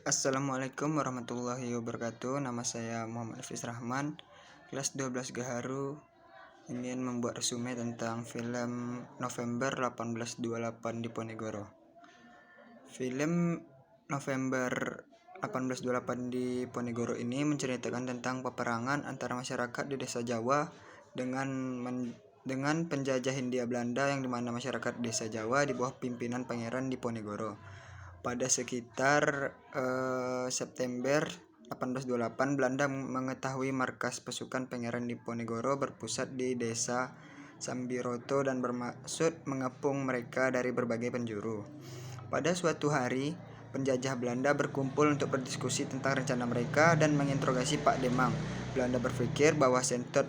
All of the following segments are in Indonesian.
Assalamualaikum warahmatullahi wabarakatuh. Nama saya Muhammad Hafiz Rahman, kelas 12 Gaharu. Ingin membuat resume tentang film November 1828 di Ponegoro. Film November 1828 di Ponegoro ini menceritakan tentang peperangan antara masyarakat di desa Jawa dengan penjajah Hindia Belanda, yang dimana masyarakat desa Jawa di bawah pimpinan Pangeran Diponegoro. Pada sekitar September 1828, Belanda mengetahui markas pasukan Pangeran Diponegoro berpusat di desa Sambiroto dan bermaksud mengepung mereka dari berbagai penjuru. Pada suatu hari, penjajah Belanda berkumpul untuk berdiskusi tentang rencana mereka dan menginterogasi Pak Demang. Belanda berpikir bahwa Sentot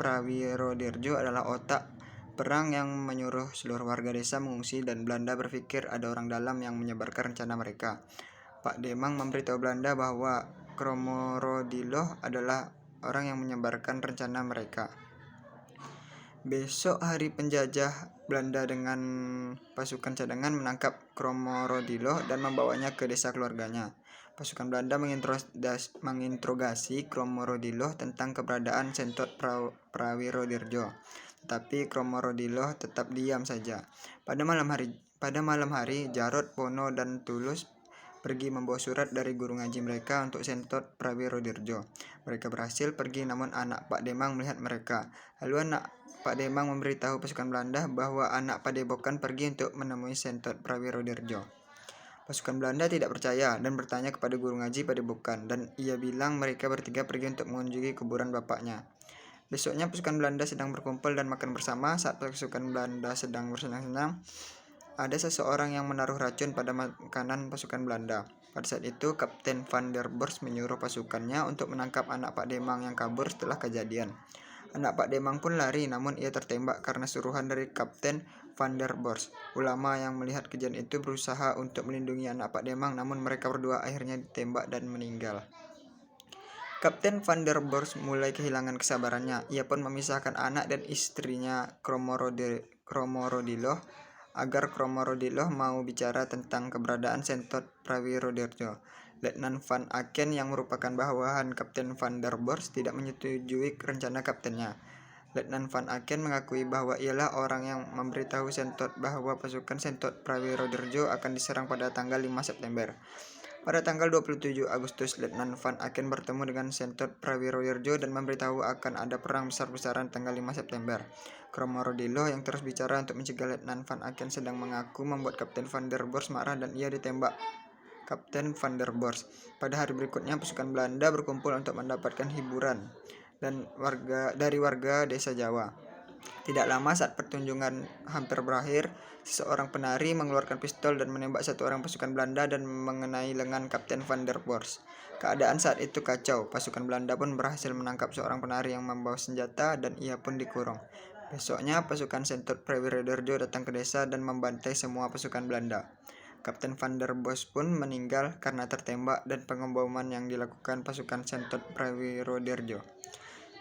Prawirodirjo adalah otak perang yang menyuruh seluruh warga desa mengungsi, dan Belanda berpikir ada orang dalam yang menyebarkan rencana mereka. Pak Demang memberitahu Belanda bahwa Kromorodiloh adalah orang yang menyebarkan rencana mereka. Besok hari, penjajah Belanda dengan pasukan cadangan menangkap Kromorodiloh dan membawanya ke desa keluarganya. Pasukan Belanda menginterogasi Kromorodiloh tentang keberadaan Sentot Prawirodirjo, tetapi Kromorodiloh tetap diam saja. Pada malam hari, Jarot, Pono, dan Tulus pergi membawa surat dari guru ngaji mereka untuk Sentot Prawirodirjo. Mereka berhasil pergi, namun anak Pak Demang melihat mereka. Lalu anak Pak Demang memberitahu pasukan Belanda bahwa anak Padepokan pergi untuk menemui Sentot Prawirodirjo. Pasukan Belanda tidak percaya dan bertanya kepada guru ngaji Padepokan, dan ia bilang mereka bertiga pergi untuk mengunjungi kuburan bapaknya. Besoknya pasukan Belanda sedang berkumpul dan makan bersama. Saat pasukan Belanda sedang bersenang-senang, ada seseorang yang menaruh racun pada makanan pasukan Belanda. Pada saat itu, Kapten van der Bors menyuruh pasukannya untuk menangkap anak Pak Demang yang kabur setelah kejadian. Anak Pak Demang pun lari, namun ia tertembak karena suruhan dari Kapten van der Bors. Ulama yang melihat kejadian itu berusaha untuk melindungi anak Pak Demang, namun mereka berdua akhirnya ditembak dan meninggal. Kapten van der Bors mulai kehilangan kesabarannya. Ia pun memisahkan anak dan istrinya Kromorodiloh agar Kromorodiloh mau bicara tentang keberadaan Sentot Prawirodirjo. Letnan Van Aken, yang merupakan bawahan Kapten van der Bors, tidak menyetujui rencana kaptennya. Letnan Van Aken mengakui bahwa ialah orang yang memberitahu Sentot bahwa pasukan Sentot Prawirodirjo akan diserang pada tanggal 5 September. Pada tanggal 27 Agustus, Letnan Van Aken bertemu dengan Sentot Prawirodirjo dan memberitahu akan ada perang besar-besaran tanggal 5 September. Kromorodiloh yang terus bicara untuk mencegah Letnan Van Aken sedang mengaku membuat Kapten van der Bors marah dan ia ditembak Kapten van der Bors. Pada hari berikutnya, pasukan Belanda berkumpul untuk mendapatkan hiburan dari warga desa Jawa. Tidak lama saat pertunjukan hampir berakhir, seseorang penari mengeluarkan pistol dan menembak satu orang pasukan Belanda dan mengenai lengan Kapten van der Bors. Keadaan saat itu kacau. Pasukan Belanda pun berhasil menangkap seorang penari yang membawa senjata dan ia pun dikurung. Besoknya, pasukan Sentot Prawirodirjo datang ke desa dan membantai semua pasukan Belanda. Kapten van der Bors pun meninggal karena tertembak dan pengeboman yang dilakukan pasukan Sentot Prawirodirjo.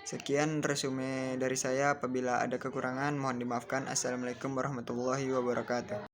Sekian resume dari saya. Apabila ada kekurangan, mohon dimaafkan. Assalamualaikum warahmatullahi wabarakatuh.